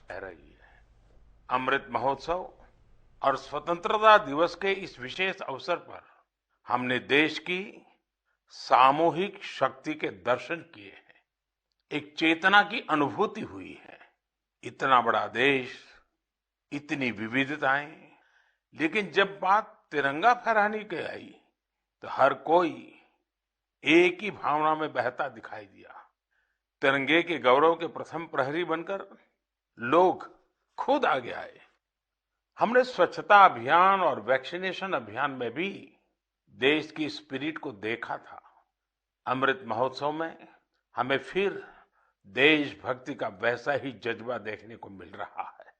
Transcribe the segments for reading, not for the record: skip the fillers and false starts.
रह रही है। अमृत महोत्सव और स्वतंत्रता दिवस के इस विशेष अवसर पर हमने देश की सामूहिक शक्ति के दर्शन किए हैं। एक चेतना की अनुभूति हुई है। इतना बड़ा देश, इतनी विविधताएं, लेकिन जब बात तिरंगा फहराने की आई तो हर कोई एक ही भावना में बहता दिखाई दिया। तिरंगे के गौरव के प्रथम प्रहरी बनकर लोग खुद आगे आए। हमने स्वच्छता अभियान और वैक्सीनेशन अभियान में भी देश की स्पिरिट को देखा था। अमृत महोत्सव में हमें फिर देशभक्ति का वैसा ही जज्बा देखने को मिल रहा है।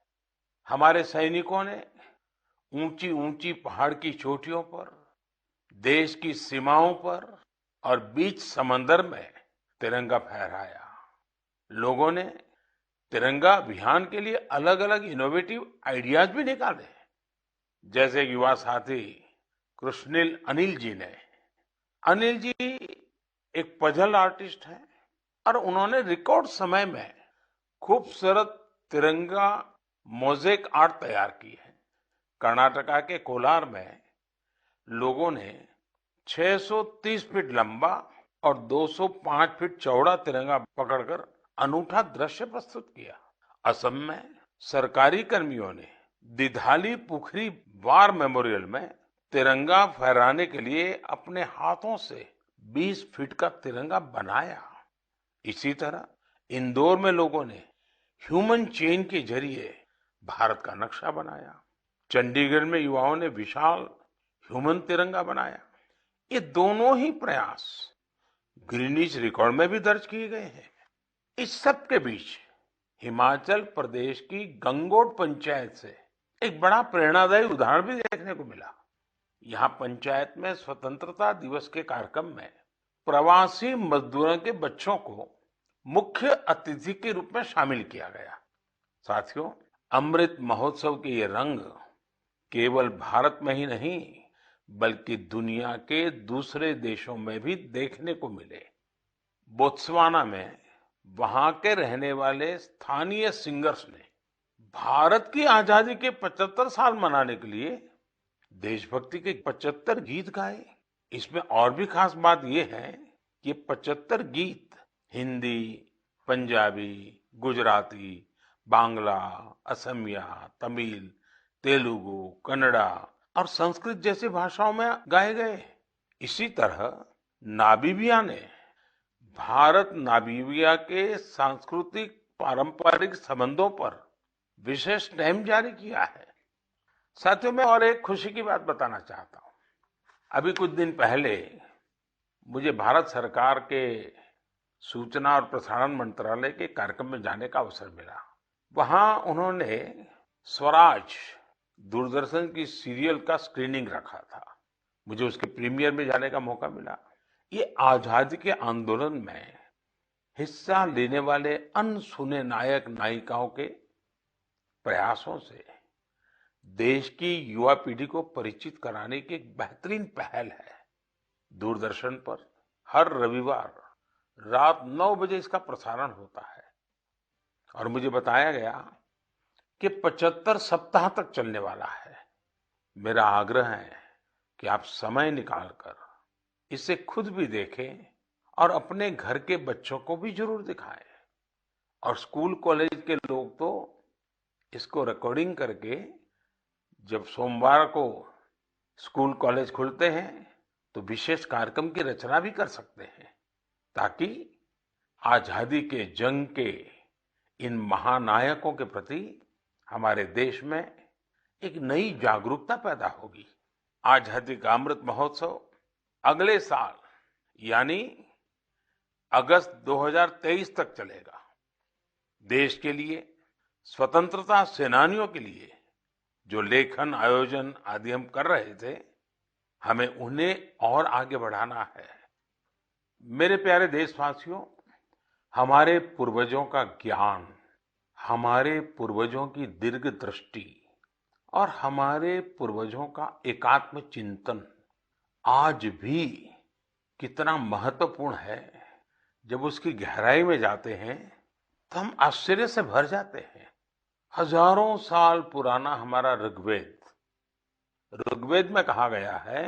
हमारे सैनिकों ने ऊंची ऊंची पहाड़ की चोटियों पर, देश की सीमाओं पर और बीच समंदर में तिरंगा फहराया। लोगों ने तिरंगा अभियान के लिए अलग अलग इनोवेटिव आइडियाज भी निकाले, जैसे युवा साथी कृष्णिल अनिल जी ने। अनिल जी एक पजल आर्टिस्ट हैं और उन्होंने रिकॉर्ड समय में खूबसूरत तिरंगा मोज़ेक आर्ट तैयार की है। कर्नाटका के कोलार में लोगों ने 630 फीट लंबा और 205 फीट चौड़ा तिरंगा पकड़कर अनूठा दृश्य प्रस्तुत किया। असम में सरकारी कर्मियों ने दिधाली पुखरी वार मेमोरियल में तिरंगा फहराने के लिए अपने हाथों से 20 फीट का तिरंगा बनाया। इसी तरह इंदौर में लोगों ने ह्यूमन चेन के जरिए भारत का नक्शा बनाया। चंडीगढ़ में युवाओं ने विशाल ह्यूमन तिरंगा बनाया। ये दोनों ही प्रयास ग्रीनिच रिकॉर्ड में भी दर्ज किए गए हैं। इस सब के बीच हिमाचल प्रदेश की गंगोट पंचायत से एक बड़ा प्रेरणादायी उदाहरण भी देखने को मिला। यहाँ पंचायत में स्वतंत्रता दिवस के कार्यक्रम में प्रवासी मजदूरों के बच्चों को मुख्य अतिथि के रूप में शामिल किया गया। साथियों, अमृत महोत्सव के ये रंग केवल भारत में ही नहीं, बल्कि दुनिया के दूसरे देशों में भी देखने को मिले। बोत्सवाना में वहां के रहने वाले स्थानीय सिंगर्स ने भारत की आजादी के 75 साल मनाने के लिए देशभक्ति के 75 गीत गाए। इसमें और भी खास बात यह है कि 75 गीत हिंदी, पंजाबी, गुजराती, बांग्ला, असमिया, तमिल, तेलुगु, कन्नड़ा और संस्कृत जैसी भाषाओं में गाए गए। इसी तरह नामीबिया ने भारत नामीबिया के सांस्कृतिक पारंपरिक संबंधों पर विशेष स्टैम्प जारी किया है। साथियों, मैं और एक खुशी की बात बताना चाहता हूँ। अभी कुछ दिन पहले मुझे भारत सरकार के सूचना और प्रसारण मंत्रालय के कार्यक्रम में जाने का अवसर मिला। वहां उन्होंने स्वराज दूरदर्शन की सीरियल का स्क्रीनिंग रखा था। मुझे उसके प्रीमियर में जाने का मौका मिला। ये आजादी के आंदोलन में हिस्सा लेने वाले अनसुने नायक नायिकाओं के प्रयासों से देश की युवा पीढ़ी को परिचित कराने की एक बेहतरीन पहल है। दूरदर्शन पर हर रविवार रात 9 बजे इसका प्रसारण होता है और मुझे बताया गया कि 75 सप्ताह तक चलने वाला है। मेरा आग्रह है कि आप समय निकालकर इसे खुद भी देखें और अपने घर के बच्चों को भी जरूर दिखाएं। और स्कूल कॉलेज के लोग तो इसको रिकॉर्डिंग करके जब सोमवार को स्कूल कॉलेज खुलते हैं तो विशेष कार्यक्रम की रचना भी कर सकते हैं, ताकि आजादी के जंग के इन महानायकों के प्रति हमारे देश में एक नई जागरूकता पैदा होगी। आजादी का अमृत महोत्सव अगले साल यानी अगस्त 2023 तक चलेगा। देश के लिए, स्वतंत्रता सेनानियों के लिए जो लेखन, आयोजन आदि हम कर रहे थे, हमें उन्हें और आगे बढ़ाना है। मेरे प्यारे देशवासियों, हमारे पूर्वजों का ज्ञान, हमारे पूर्वजों की दीर्घ दृष्टि और हमारे पूर्वजों का एकात्म चिंतन आज भी कितना महत्वपूर्ण है। जब उसकी गहराई में जाते हैं तो हम आश्चर्य से भर जाते हैं। हजारों साल पुराना हमारा ऋग्वेद में कहा गया है,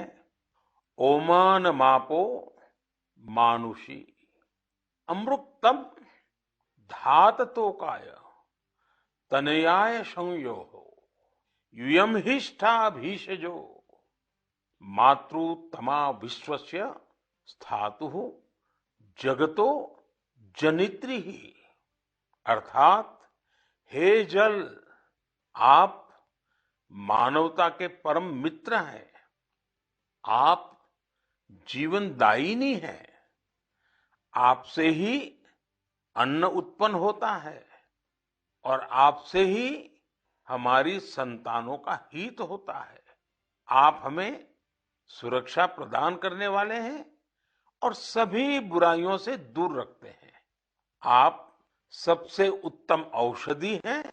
ओमान मापो मानुषी अमृतम धाततोकाय तनयाय संयो यूयम हिष्ठा भीषजो मातृतमा विश्वस्य स्थातु जगतो जनित्री ही। अर्थात हे जल, आप मानवता के परम मित्र हैं, आप जीवनदायिनी हैं, आपसे ही अन्न उत्पन्न होता है और आपसे ही हमारी संतानों का हित होता है। आप हमें सुरक्षा प्रदान करने वाले हैं और सभी बुराइयों से दूर रखते हैं। आप सबसे उत्तम औषधि हैं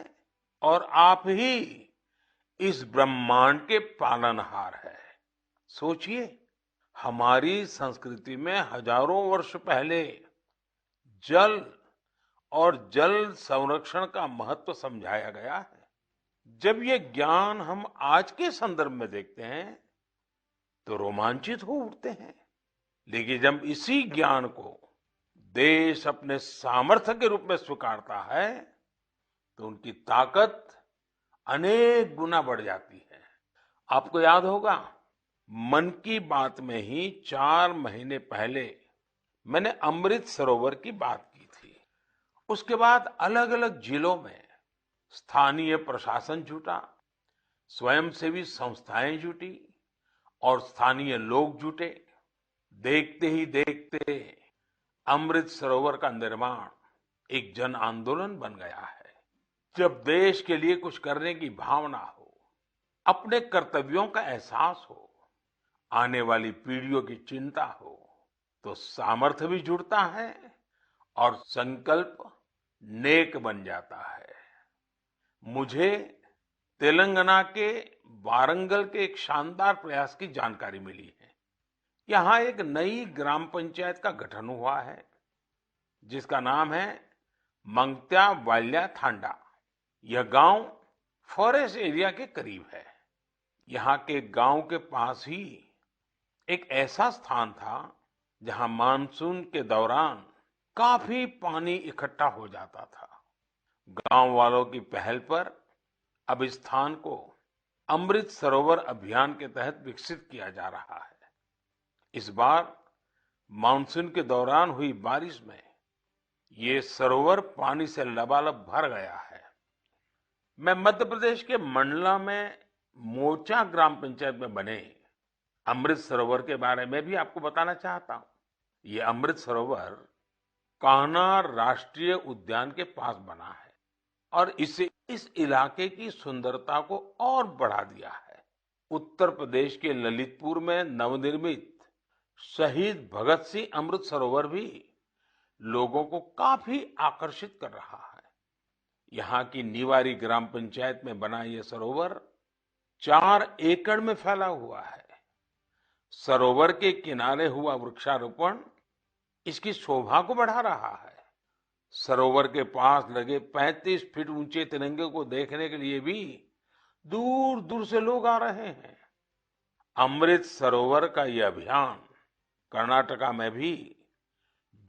और आप ही इस ब्रह्मांड के पालनहार हैं। सोचिए, हमारी संस्कृति में हजारों वर्ष पहले जल और जल संरक्षण का महत्व समझाया गया है। जब ये ज्ञान हम आज के संदर्भ में देखते हैं तो रोमांचित हो उठते हैं, लेकिन जब इसी ज्ञान को देश अपने सामर्थ्य के रूप में स्वीकारता है तो उनकी ताकत अनेक गुना बढ़ जाती है। आपको याद होगा, मन की बात में ही 4 महीने पहले मैंने अमृत सरोवर की बात की थी। उसके बाद अलग अलग जिलों में स्थानीय प्रशासन जुटा, स्वयंसेवी संस्थाएं जुटी और स्थानीय लोग जुटे। देखते ही देखते अमृत सरोवर का निर्माण एक जन आंदोलन बन गया है। जब देश के लिए कुछ करने की भावना हो, अपने कर्तव्यों का एहसास हो, आने वाली पीढ़ियों की चिंता हो, तो सामर्थ्य भी जुड़ता है और संकल्प नेक बन जाता है। मुझे तेलंगाना के वारंगल के एक शानदार प्रयास की जानकारी मिली है। यहाँ एक नई ग्राम पंचायत का गठन हुआ है जिसका नाम है मंगत्या वाल्या थांडा। यह गांव फॉरेस्ट एरिया के करीब है। यहाँ के गांव के पास ही एक ऐसा स्थान था जहां मानसून के दौरान काफी पानी इकट्ठा हो जाता था। गांव वालों की पहल पर अब इस स्थान को अमृत सरोवर अभियान के तहत विकसित किया जा रहा है। इस बार मानसून के दौरान हुई बारिश में ये सरोवर पानी से लबालब भर गया है। मैं मध्य प्रदेश के मंडला में मोचा ग्राम पंचायत में बने अमृत सरोवर के बारे में भी आपको बताना चाहता हूं। ये अमृत सरोवर कान्हा राष्ट्रीय उद्यान के पास बना है और इसे इस इलाके की सुंदरता को और बढ़ा दिया है। उत्तर प्रदेश के ललितपुर में नवनिर्मित शहीद भगत सिंह अमृत सरोवर भी लोगों को काफी आकर्षित कर रहा है। यहाँ की निवारी ग्राम पंचायत में बना यह सरोवर 4 एकड़ में फैला हुआ है। सरोवर के किनारे हुआ वृक्षारोपण इसकी शोभा को बढ़ा रहा है। सरोवर के पास लगे 35 फीट ऊंचे तिरंगे को देखने के लिए भी दूर दूर से लोग आ रहे हैं। अमृत सरोवर का यह अभियान कर्नाटका में भी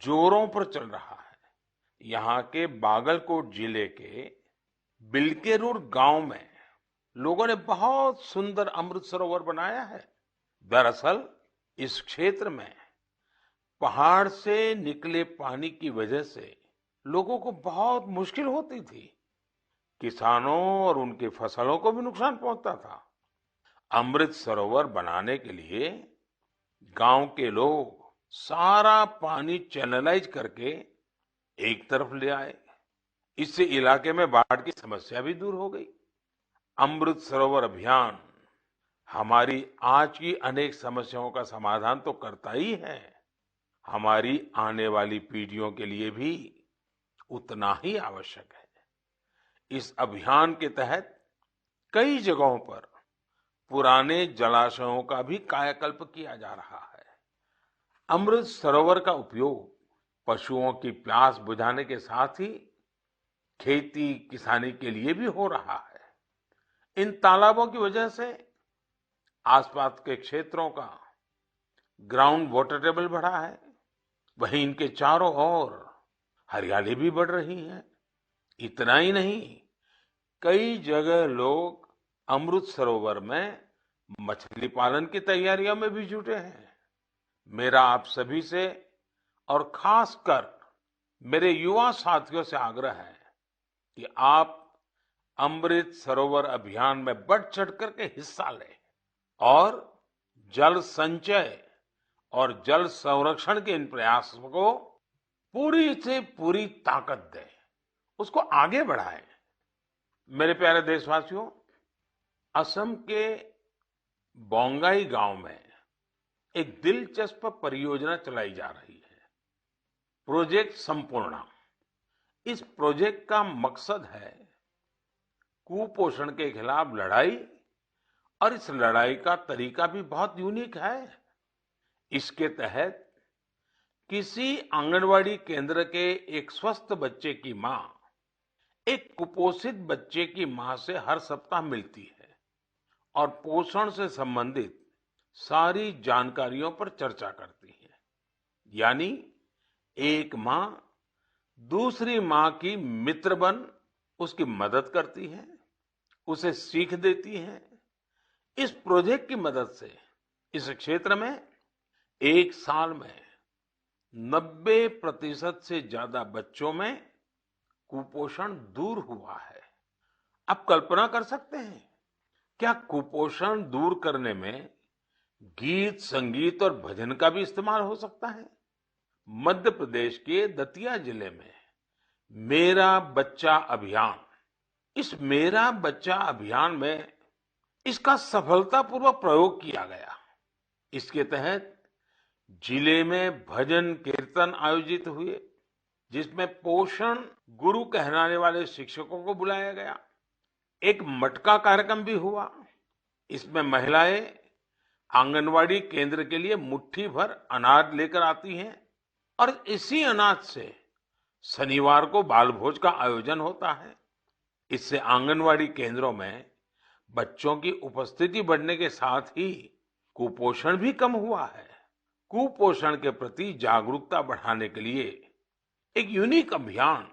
जोरों पर चल रहा है। यहाँ के बागलकोट जिले के बिलकेरूर गांव में लोगों ने बहुत सुंदर अमृत सरोवर बनाया है। दरअसल इस क्षेत्र में पहाड़ से निकले पानी की वजह से लोगों को बहुत मुश्किल होती थी। किसानों और उनकी फसलों को भी नुकसान पहुंचता था। अमृत सरोवर बनाने के लिए गांव के लोग सारा पानी चैनलाइज करके एक तरफ ले आए। इससे इलाके में बाढ़ की समस्या भी दूर हो गई। अमृत सरोवर अभियान हमारी आज की अनेक समस्याओं का समाधान तो करता ही है, हमारी आने वाली पीढ़ियों के लिए भी उतना ही आवश्यक है। इस अभियान के तहत कई जगहों पर पुराने जलाशयों का भी कायाकल्प किया जा रहा है। अमृत सरोवर का उपयोग पशुओं की प्यास बुझाने के साथ ही खेती किसानी के लिए भी हो रहा है। इन तालाबों की वजह से आसपास के क्षेत्रों का ग्राउंड वाटर टेबल बढ़ा है, वहीं इनके चारों ओर हरियाली भी बढ़ रही है। इतना ही नहीं, कई जगह लोग अमृत सरोवर में मछली पालन की तैयारियों में भी जुटे हैं। मेरा आप सभी से और खासकर मेरे युवा साथियों से आग्रह है कि आप अमृत सरोवर अभियान में बढ़ चढ़ करके हिस्सा लें और जल संचय और जल संरक्षण के इन प्रयासों को पूरी से पूरी ताकत दें, उसको आगे बढ़ाएं। मेरे प्यारे देशवासियों, असम के बोंगाई गांव में एक दिलचस्प परियोजना चलाई जा रही है, प्रोजेक्ट संपूर्णा। इस प्रोजेक्ट का मकसद है कुपोषण के खिलाफ लड़ाई, और इस लड़ाई का तरीका भी बहुत यूनिक है। इसके तहत किसी आंगनवाड़ी केंद्र के एक स्वस्थ बच्चे की मां एक कुपोषित बच्चे की मां से हर सप्ताह मिलती है और पोषण से संबंधित सारी जानकारियों पर चर्चा करती है। यानी एक मां दूसरी मां की मित्र बन उसकी मदद करती है, उसे सीख देती है। इस प्रोजेक्ट की मदद से इस क्षेत्र में एक साल में 90% से ज्यादा बच्चों में कुपोषण दूर हुआ है। आप कल्पना कर सकते हैं, क्या कुपोषण दूर करने में गीत संगीत और भजन का भी इस्तेमाल हो सकता है? मध्य प्रदेश के दतिया जिले में मेरा बच्चा अभियान, इस मेरा बच्चा अभियान में इसका सफलतापूर्वक प्रयोग किया गया। इसके तहत जिले में भजन कीर्तन आयोजित हुए, जिसमें पोषण गुरु कहलाने वाले शिक्षकों को बुलाया गया। एक मटका कार्यक्रम भी हुआ। इसमें महिलाएं आंगनवाड़ी केंद्र के लिए मुट्ठी भर अनाज लेकर आती हैं और इसी अनाज से शनिवार को बाल भोज का आयोजन होता है। इससे आंगनवाड़ी केंद्रों में बच्चों की उपस्थिति बढ़ने के साथ ही कुपोषण भी कम हुआ है। कुपोषण के प्रति जागरूकता बढ़ाने के लिए एक यूनिक अभियान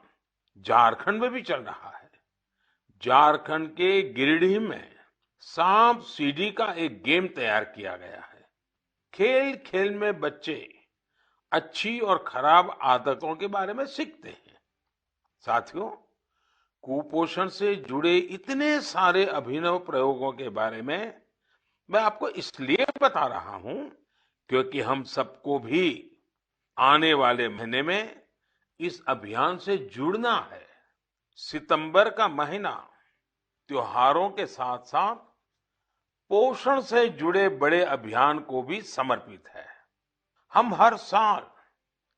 झारखंड में भी चल रहा है। झारखंड के गिरिडीह में सांप सीढ़ी का एक गेम तैयार किया गया है। खेल खेल में बच्चे अच्छी और खराब आदतों के बारे में सीखते हैं। साथियों, कुपोषण से जुड़े इतने सारे अभिनव प्रयोगों के बारे में मैं आपको इसलिए बता रहा हूं क्योंकि हम सबको भी आने वाले महीने में इस अभियान से जुड़ना है। सितंबर का महीना त्योहारों के साथ साथ पोषण से जुड़े बड़े अभियान को भी समर्पित है। हम हर साल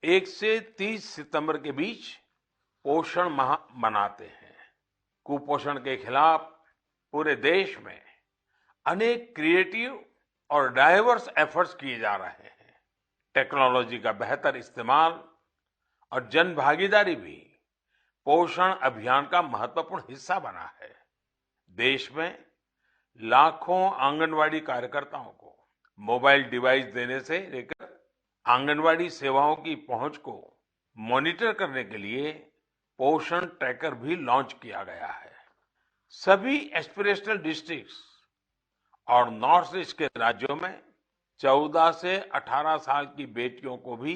1 से 30 सितंबर के बीच पोषण माह मनाते हैं। कुपोषण के खिलाफ पूरे देश में अनेक क्रिएटिव और डाइवर्स एफर्ट्स किए जा रहे हैं। टेक्नोलॉजी का बेहतर इस्तेमाल और जन भागीदारी भी पोषण अभियान का महत्वपूर्ण हिस्सा बना है। देश में लाखों आंगनवाड़ी कार्यकर्ताओं को मोबाइल डिवाइस देने से लेकर आंगनवाड़ी सेवाओं की पहुंच को मॉनिटर करने के लिए पोषण ट्रैकर भी लॉन्च किया गया है। सभी एस्पिरेशनल डिस्ट्रिक्ट्स और नॉर्थ ईस्ट के राज्यों में 14 से 18 साल की बेटियों को भी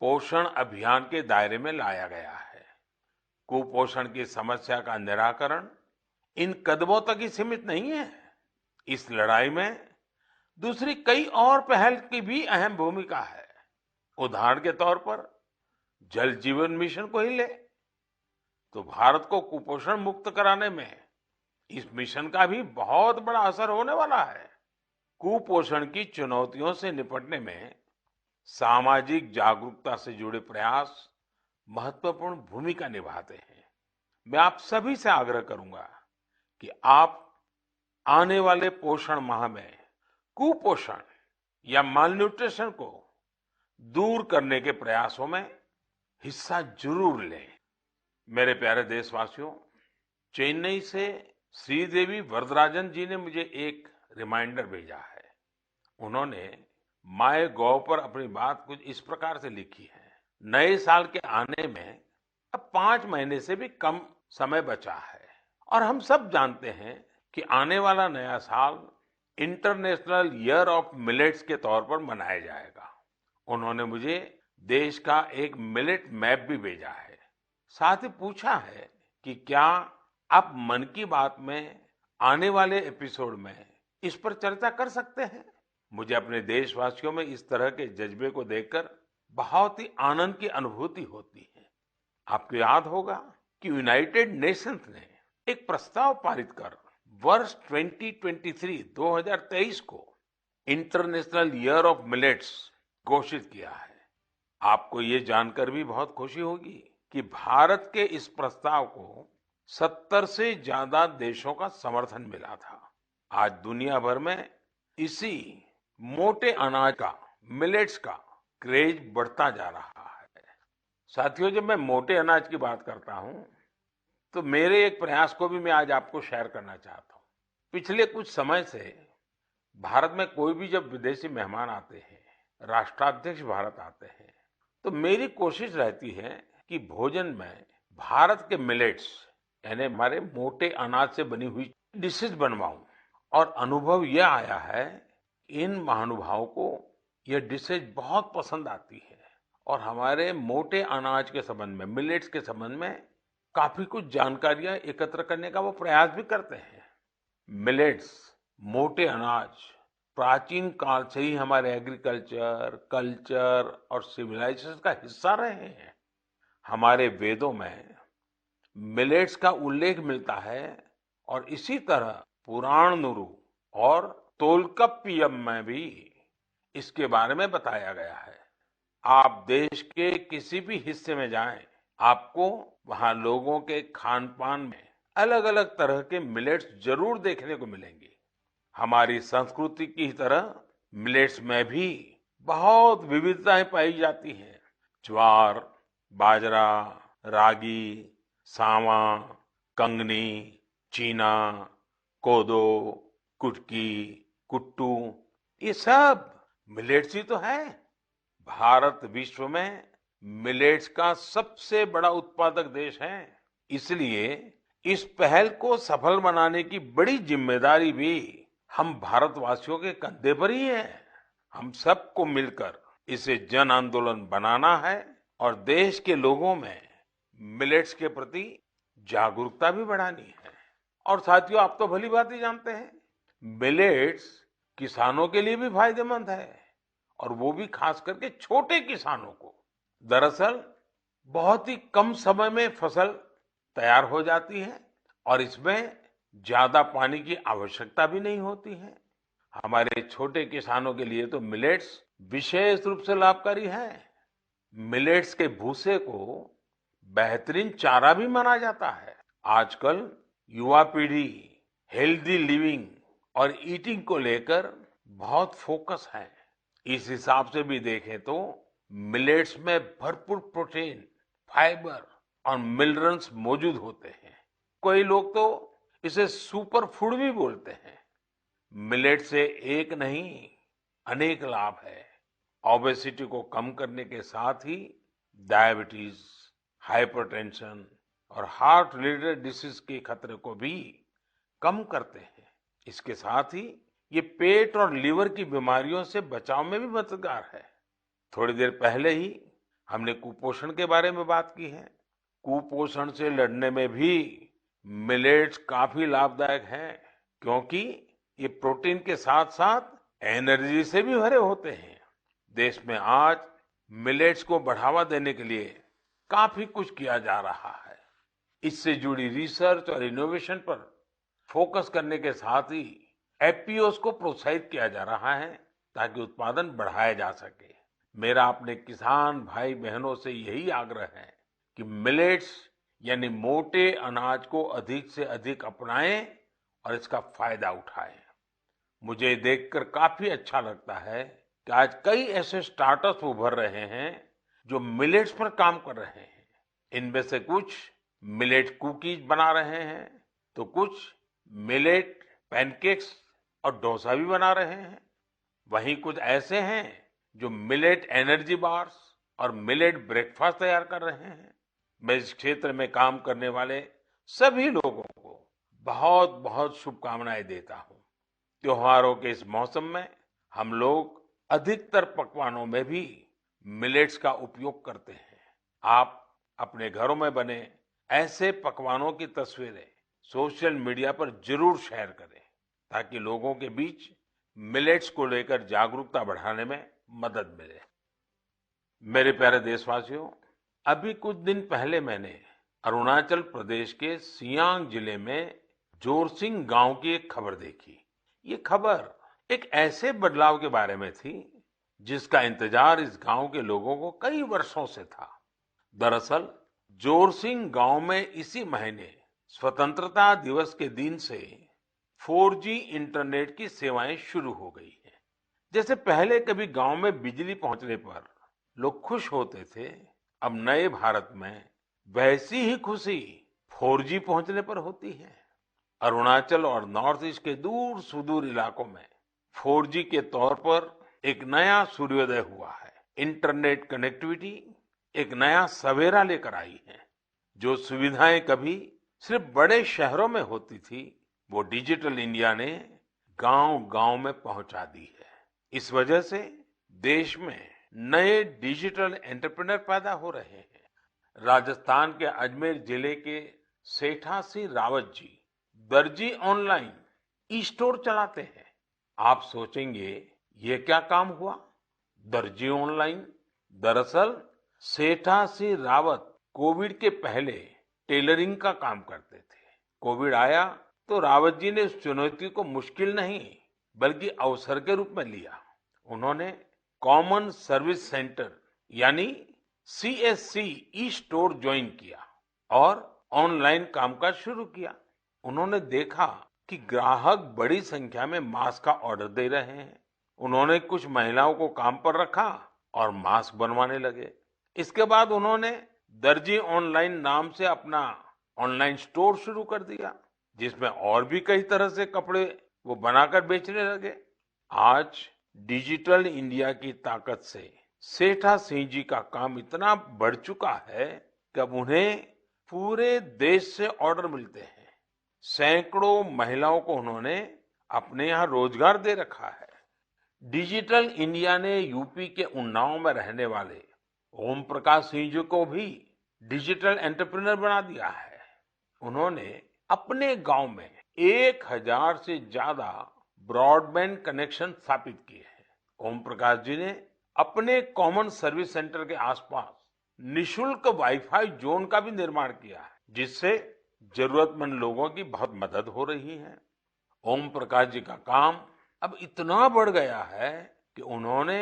पोषण अभियान के दायरे में लाया गया है। कुपोषण की समस्या का निराकरण इन कदमों तक ही सीमित नहीं है। इस लड़ाई में दूसरी कई और पहल की भी अहम भूमिका है। उदाहरण के तौर पर जल जीवन मिशन को ही ले तो भारत को कुपोषण मुक्त कराने में इस मिशन का भी बहुत बड़ा असर होने वाला है। कुपोषण की चुनौतियों से निपटने में सामाजिक जागरूकता से जुड़े प्रयास महत्वपूर्ण भूमिका निभाते हैं। मैं आप सभी से आग्रह करूंगा कि आप आने वाले पोषण माह में कुपोषण या मालन्यूट्रिशन को दूर करने के प्रयासों में हिस्सा जरूर लें। मेरे प्यारे देशवासियों, चेन्नई से श्रीदेवी वरदराजन जी ने मुझे एक रिमाइंडर भेजा है। उन्होंने माय गॉव पर अपनी बात कुछ इस प्रकार से लिखी है। नए साल के आने में अब 5 महीने से भी कम समय बचा है और हम सब जानते हैं कि आने वाला नया साल इंटरनेशनल ईयर ऑफ मिलेट्स के तौर पर मनाया जाएगा। उन्होंने मुझे देश का एक मिलेट मैप भी भेजा है। साथ ही पूछा है कि क्या आप मन की बात में आने वाले एपिसोड में इस पर चर्चा कर सकते हैं। मुझे अपने देशवासियों में इस तरह के जज्बे को देखकर बहुत ही आनंद की अनुभूति होती है। आपको याद होगा कि यूनाइटेड नेशंस ने एक प्रस्ताव पारित कर वर्ष 2023 को इंटरनेशनल ईयर ऑफ मिलेट्स घोषित किया है। आपको ये जानकर भी बहुत खुशी होगी कि भारत के इस प्रस्ताव को 70 से ज्यादा देशों का समर्थन मिला था। आज दुनिया भर में इसी मोटे अनाज का, मिलेट्स का क्रेज बढ़ता जा रहा है। साथियों, जब मैं मोटे अनाज की बात करता हूं तो मेरे एक प्रयास को भी मैं आज आपको शेयर करना चाहता हूं। पिछले कुछ समय से भारत में कोई भी जब विदेशी मेहमान आते हैं, राष्ट्राध्यक्ष भारत आते हैं, तो मेरी कोशिश रहती है कि भोजन में भारत के मिलेट्स यानी हमारे मोटे अनाज से बनी हुई डिशेस बनवाऊं। और अनुभव यह आया है, इन महानुभावों को यह डिशेज बहुत पसंद आती है और हमारे मोटे अनाज के संबंध में, मिलेट्स के संबंध में काफी कुछ जानकारियां एकत्र करने का वो प्रयास भी करते हैं। मिलेट्स, मोटे अनाज प्राचीन काल से ही हमारे एग्रीकल्चर, कल्चर और सिविलाइजेशन का हिस्सा रहे हैं। हमारे वेदों में मिलेट्स का उल्लेख मिलता है और इसी तरह पुराणनुरु और तोल्काप्पियम में भी इसके बारे में बताया गया है। आप देश के किसी भी हिस्से में जाएं, आपको वहां लोगों के खान पान में अलग अलग तरह के मिलेट्स जरूर देखने को मिलेंगे। हमारी संस्कृति की तरह मिलेट्स में भी बहुत विविधताएं पाई जाती हैं। ज्वार, बाजरा, रागी, सावा, कंगनी, चीना, कोदो, कुटकी, कुट्टू, ये सब मिलेट्स ही तो है। भारत विश्व में मिलेट्स का सबसे बड़ा उत्पादक देश है। इसलिए इस पहल को सफल बनाने की बड़ी जिम्मेदारी भी हम भारतवासियों के कंधे पर ही है। हम सबको मिलकर इसे जन आंदोलन बनाना है और देश के लोगों में मिलेट्स के प्रति जागरूकता भी बढ़ानी है। और साथियों, आप तो भली बात ही जानते हैं, मिलेट्स किसानों के लिए भी फायदेमंद है और वो भी खास करके छोटे किसानों को। दरअसल बहुत ही कम समय में फसल तैयार हो जाती है और इसमें ज्यादा पानी की आवश्यकता भी नहीं होती है। हमारे छोटे किसानों के लिए तो मिलेट्स विशेष रूप से लाभकारी है। मिलेट्स के भूसे को बेहतरीन चारा भी माना जाता है। आजकल युवा पीढ़ी हेल्दी लिविंग और ईटिंग को लेकर बहुत फोकस है। इस हिसाब से भी देखें तो मिलेट्स में भरपूर प्रोटीन, फाइबर और मिनरल्स मौजूद होते हैं। कई लोग तो इसे सुपर फूड भी बोलते हैं। मिलेट से एक नहीं, अनेक लाभ है। ओबेसिटी को कम करने के साथ ही डायबिटीज, हाइपरटेंशन और हार्ट रिलेटेड डिसीज के खतरे को भी कम करते हैं। इसके साथ ही ये पेट और लीवर की बीमारियों से बचाव में भी मददगार है। थोड़ी देर पहले ही हमने कुपोषण के बारे में बात की है। कुपोषण से लड़ने में भी मिलेट्स काफी लाभदायक है, क्योंकि ये प्रोटीन के साथ साथ एनर्जी से भी भरे होते हैं। देश में आज मिलेट्स को बढ़ावा देने के लिए काफी कुछ किया जा रहा है। इससे जुड़ी रिसर्च और इनोवेशन पर फोकस करने के साथ ही एफपीओस को प्रोत्साहित किया जा रहा है ताकि उत्पादन बढ़ाया जा सके। मेरा अपने किसान भाई बहनों से यही आग्रह है कि मिलेट्स यानी मोटे अनाज को अधिक से अधिक अपनाएं और इसका फायदा उठाएं। मुझे देखकर काफी अच्छा लगता है कि आज कई ऐसे स्टार्टअप्स उभर रहे हैं जो मिलेट्स पर काम कर रहे हैं। इनमें से कुछ मिलेट कुकीज बना रहे हैं, तो कुछ मिलेट पैनकेक्स और डोसा भी बना रहे हैं। वहीं कुछ ऐसे हैं जो मिलेट एनर्जी बार्स और मिलेट ब्रेकफास्ट तैयार कर रहे हैं। मैं इस क्षेत्र में काम करने वाले सभी लोगों को बहुत बहुत शुभकामनाएं देता हूं। त्योहारों के इस मौसम में हम लोग अधिकतर पकवानों में भी मिलेट्स का उपयोग करते हैं। आप अपने घरों में बने ऐसे पकवानों की तस्वीरें सोशल मीडिया पर जरूर शेयर करें, ताकि लोगों के बीच मिलेट्स को लेकर जागरूकता बढ़ाने में मदद मिले। मेरे प्यारे देशवासियों, अभी कुछ दिन पहले मैंने अरुणाचल प्रदेश के सियांग जिले में जोरसिंग गांव की एक खबर देखी। ये खबर एक ऐसे बदलाव के बारे में थी जिसका इंतजार इस गांव के लोगों को कई वर्षों से था। दरअसल जोरसिंग गांव में इसी महीने स्वतंत्रता दिवस के दिन से 4G इंटरनेट की सेवाएं शुरू हो गई हैं। जैसे पहले कभी गांव में बिजली पहुंचने पर लोग खुश होते थे, अब नए भारत में वैसी ही खुशी 4G पहुंचने पर होती है। अरुणाचल और नॉर्थ ईस्ट के दूर सुदूर इलाकों में 4G के तौर पर एक नया सूर्योदय हुआ है। इंटरनेट कनेक्टिविटी एक नया सवेरा लेकर आई है। जो सुविधाएं कभी सिर्फ बड़े शहरों में होती थी, वो डिजिटल इंडिया ने गांव-गांव में पहुंचा दी है। इस वजह से देश में नए डिजिटल एंटरप्रेन्योर पैदा हो रहे हैं। राजस्थान के अजमेर जिले के सेठा सिंह रावत जी दर्जी ऑनलाइन ई स्टोर चलाते हैं। आप सोचेंगे ये क्या काम हुआ? दर्जी ऑनलाइन, दरअसल सेठा सिंह रावत कोविड के पहले टेलरिंग का काम करते थे। कोविड आया तो रावत जी ने उस चुनौती को मुश्किल नहीं बल्कि अवसर के रूप में लिया। उन्होंने कॉमन सर्विस सेंटर यानी CSC ई स्टोर ज्वाइन किया और ऑनलाइन कामकाज शुरू किया। उन्होंने देखा कि ग्राहक बड़ी संख्या में मास्क का ऑर्डर दे रहे हैं। उन्होंने कुछ महिलाओं को काम पर रखा और मास्क बनवाने लगे। इसके बाद उन्होंने दर्जी ऑनलाइन नाम से अपना ऑनलाइन स्टोर शुरू कर दिया, जिसमें और भी कई तरह से कपड़े वो बनाकर बेचने लगे। आज डिजिटल इंडिया की ताकत से सेठा सिंह जी का काम इतना बढ़ चुका है कि अब उन्हें पूरे देश से ऑर्डर मिलते हैं। सैकड़ों महिलाओं को उन्होंने अपने यहाँ रोजगार दे रखा है। डिजिटल इंडिया ने यूपी के उन्नाव में रहने वाले ओम प्रकाश सिंह जी को भी डिजिटल एंटरप्रेन्योर बना दिया है। उन्होंने अपने गांव में 1000 से ज्यादा ब्रॉडबैंड कनेक्शन स्थापित किए हैं। ओम प्रकाश जी ने अपने कॉमन सर्विस सेंटर के आसपास निशुल्क वाईफाई जोन का भी निर्माण किया है, जिससे जरूरतमंद लोगों की बहुत मदद हो रही है। ओम प्रकाश जी का काम अब इतना बढ़ गया है कि उन्होंने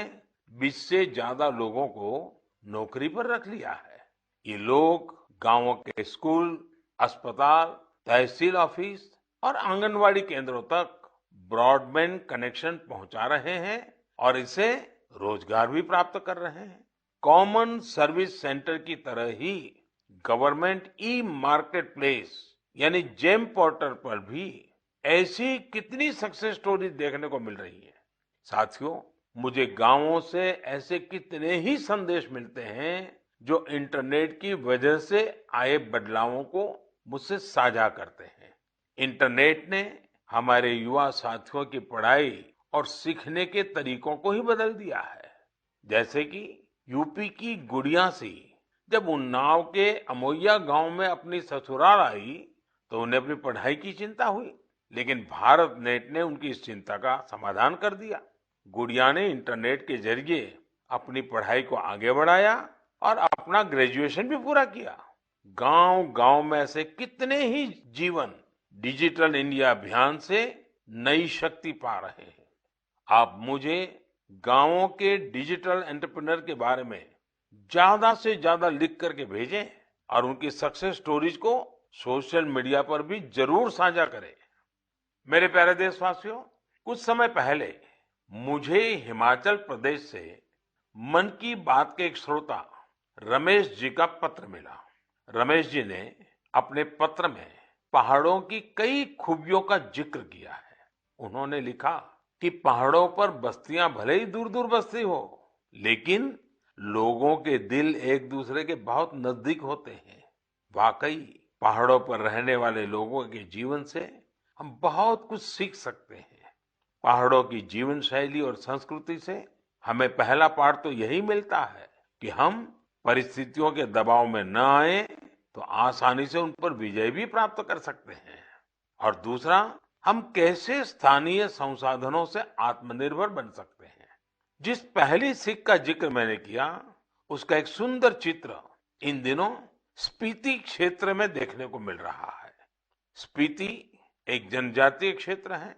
20 से ज्यादा लोगों को नौकरी पर रख लिया है। ये लोग गांवों के स्कूल, अस्पताल, तहसील ऑफिस और आंगनवाड़ी केंद्रों तक ब्रॉडबैंड कनेक्शन पहुंचा रहे हैं और इससे रोजगार भी प्राप्त कर रहे हैं। कॉमन सर्विस सेंटर की तरह ही गवर्नमेंट ई मार्केट प्लेस यानी जेम पोर्टल पर भी ऐसी कितनी सक्सेस स्टोरी देखने को मिल रही है। साथियों, मुझे गांवों से ऐसे कितने ही संदेश मिलते हैं जो इंटरनेट की वजह से आए बदलावों को मुझसे साझा करते हैं। इंटरनेट ने हमारे युवा साथियों की पढ़ाई और सीखने के तरीकों को ही बदल दिया है। जैसे कि यूपी की गुड़िया सी जब उन्नाव के अमोइया गांव में अपनी ससुराल आई तो उन्हें अपनी पढ़ाई की चिंता हुई, लेकिन भारत नेट ने उनकी इस चिंता का समाधान कर दिया। गुड़िया ने इंटरनेट के जरिए अपनी पढ़ाई को आगे बढ़ाया और अपना ग्रेजुएशन भी पूरा किया। गांव-गांव में ऐसे कितने ही जीवन डिजिटल इंडिया अभियान से नई शक्ति पा रहे हैं। आप मुझे गांवों के डिजिटल एंटरप्रेन्योर के बारे में ज्यादा से ज्यादा लिख करके भेजें और उनकी सक्सेस स्टोरीज को सोशल मीडिया पर भी जरूर साझा करें। मेरे प्यारे देशवासियों, कुछ समय पहले मुझे हिमाचल प्रदेश से मन की बात के एक श्रोता रमेश जी का पत्र मिला। रमेश जी ने अपने पत्र में पहाड़ों की कई खूबियों का जिक्र किया है। उन्होंने लिखा कि पहाड़ों पर बस्तियां भले ही दूर दूर बसती हो, लेकिन लोगों के दिल एक दूसरे के बहुत नजदीक होते हैं। वाकई पहाड़ों पर रहने वाले लोगों के जीवन से हम बहुत कुछ सीख सकते हैं। पहाड़ों की जीवन शैली और संस्कृति से हमें पहला पाठ तो यही मिलता है कि हम परिस्थितियों के दबाव में न आए तो आसानी से उन पर विजय भी प्राप्त कर सकते हैं। और दूसरा, हम कैसे स्थानीय संसाधनों से आत्मनिर्भर बन सकते हैं। जिस पहली सीख का जिक्र मैंने किया, उसका एक सुंदर चित्र इन दिनों स्पीति क्षेत्र में देखने को मिल रहा है। स्पीति एक जनजातीय क्षेत्र है।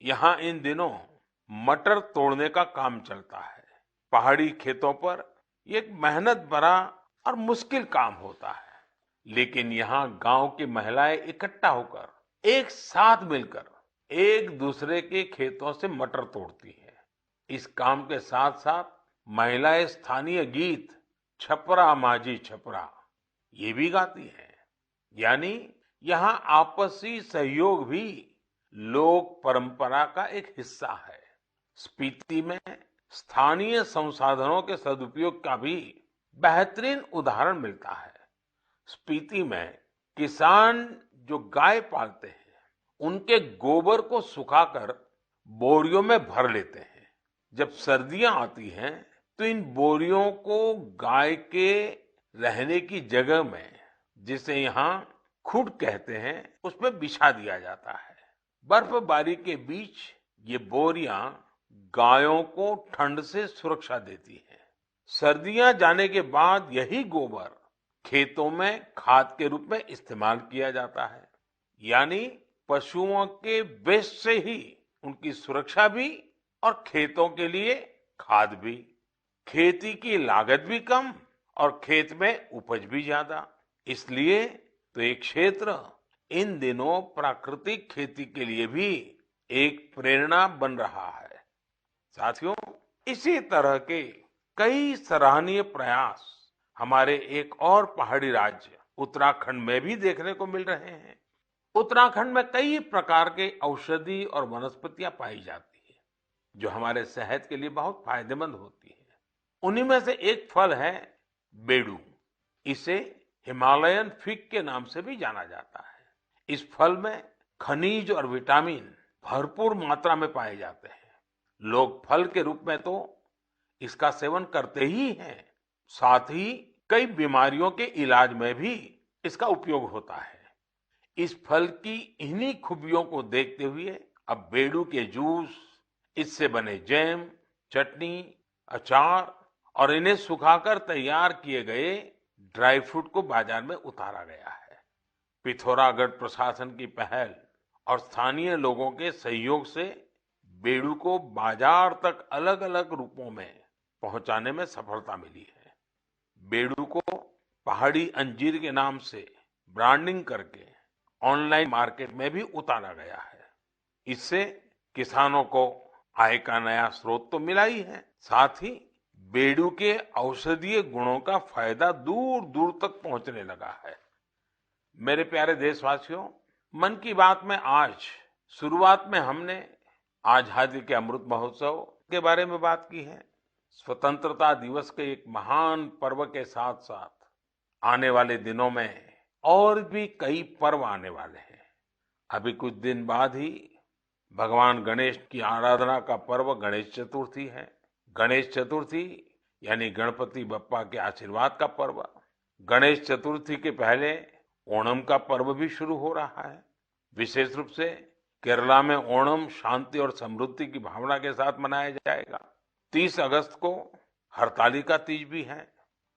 यहाँ इन दिनों मटर तोड़ने का काम चलता है। पहाड़ी खेतों पर ये एक मेहनत भरा और मुश्किल काम होता है, लेकिन यहाँ गांव की महिलाएं इकट्ठा होकर एक साथ मिलकर एक दूसरे के खेतों से मटर तोड़ती है। इस काम के साथ साथ महिलाएं स्थानीय गीत छपरा माझी छपरा ये भी गाती हैं। यानी यहाँ आपसी सहयोग भी लोक परंपरा का एक हिस्सा है। स्पीति में स्थानीय संसाधनों के सदुपयोग का भी बेहतरीन उदाहरण मिलता है। स्पीति में किसान जो गाय पालते हैं, उनके गोबर को सुखाकर बोरियों में भर लेते हैं। जब सर्दियां आती हैं, तो इन बोरियों को गाय के रहने की जगह में, जिसे यहाँ खुड कहते हैं, उसमें बिछा दिया जाता है। बर्फबारी के बीच ये बोरियां गायों को ठंड से सुरक्षा देती हैं। सर्दियां जाने के बाद यही गोबर खेतों में खाद के रूप में इस्तेमाल किया जाता है। यानी पशुओं के वेस्ट से ही उनकी सुरक्षा भी और खेतों के लिए खाद भी। खेती की लागत भी कम और खेत में उपज भी ज्यादा। इसलिए तो ये क्षेत्र इन दिनों प्राकृतिक खेती के लिए भी एक प्रेरणा बन रहा है। साथियों, इसी तरह के कई सराहनीय प्रयास हमारे एक और पहाड़ी राज्य उत्तराखंड में भी देखने को मिल रहे हैं। उत्तराखंड में कई प्रकार के औषधि और वनस्पतियां पाई जाती है, जो हमारे सेहत के लिए बहुत फायदेमंद होती है। उन्हीं में से एक फल है बेडू। इसे हिमालयन फिग के नाम से भी जाना जाता है। इस फल में खनिज और विटामिन भरपूर मात्रा में पाए जाते हैं। लोग फल के रूप में तो इसका सेवन करते ही हैं, साथ ही कई बीमारियों के इलाज में भी इसका उपयोग होता है। इस फल की इन्हीं खूबियों को देखते हुए अब बेडू के जूस, इससे बने जैम, चटनी, अचार और इन्हें सुखाकर तैयार किए गए ड्राई फ्रूट को बाजार में उतारा गया है। पिथौरागढ़ प्रशासन की पहल और स्थानीय लोगों के सहयोग से बेडू को बाजार तक अलग अलग रूपों में पहुंचाने में सफलता मिली है। बेडू को पहाड़ी अंजीर के नाम से ब्रांडिंग करके ऑनलाइन मार्केट में भी उतारा गया है। इससे किसानों को आय का नया स्रोत तो मिला ही है, साथ ही बेडू के औषधीय गुणों का फायदा दूर दूर तक पहुंचने लगा है। मेरे प्यारे देशवासियों, मन की बात में आज शुरुआत में हमने आजादी के अमृत महोत्सव के बारे में बात की है। स्वतंत्रता दिवस के एक महान पर्व के साथ साथ आने वाले दिनों में और भी कई पर्व आने वाले हैं। अभी कुछ दिन बाद ही भगवान गणेश की आराधना का पर्व गणेश चतुर्थी है। गणेश चतुर्थी यानी गणपति बप्पा के आशीर्वाद का पर्व। गणेश चतुर्थी के पहले ओणम का पर्व भी शुरू हो रहा है। विशेष रूप से केरला में ओणम शांति और समृद्धि की भावना के साथ मनाया जाएगा। 30 अगस्त को हरतालिका तीज भी है।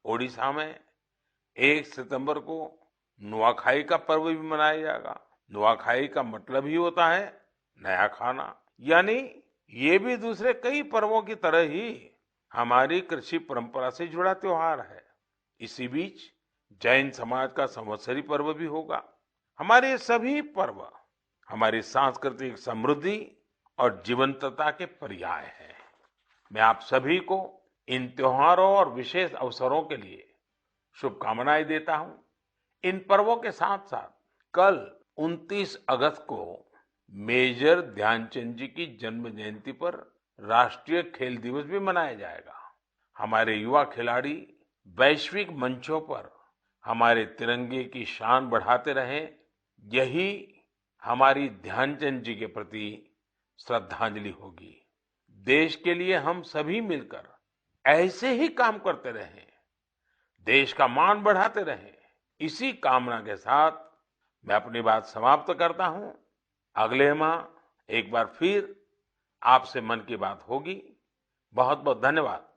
ओडिशा में 1 सितंबर को नुआखाई का पर्व भी मनाया जाएगा। नुआखाई का मतलब ही होता है नया खाना। यानी ये भी दूसरे कई पर्वों की तरह ही हमारी कृषि परंपरा से जुड़ा त्योहार है। इसी बीच जैन समाज का संवत्सरी पर्व भी होगा। हमारे ये सभी पर्व हमारी सांस्कृतिक समृद्धि और जीवंतता के पर्याय हैं। मैं आप सभी को इन त्योहारों और विशेष अवसरों के लिए शुभकामनाएं देता हूं। इन पर्वों के साथ साथ कल 29 अगस्त को मेजर ध्यानचंद जी की जन्म जयंती पर राष्ट्रीय खेल दिवस भी मनाया जाएगा। हमारे युवा खिलाड़ी वैश्विक मंचों पर हमारे तिरंगे की शान बढ़ाते रहें, यही हमारी ध्यानचंद जी के प्रति श्रद्धांजलि होगी। देश के लिए हम सभी मिलकर ऐसे ही काम करते रहें, देश का मान बढ़ाते रहें। इसी कामना के साथ मैं अपनी बात समाप्त करता हूं। अगले माह एक बार फिर आपसे मन की बात होगी। बहुत बहुत धन्यवाद।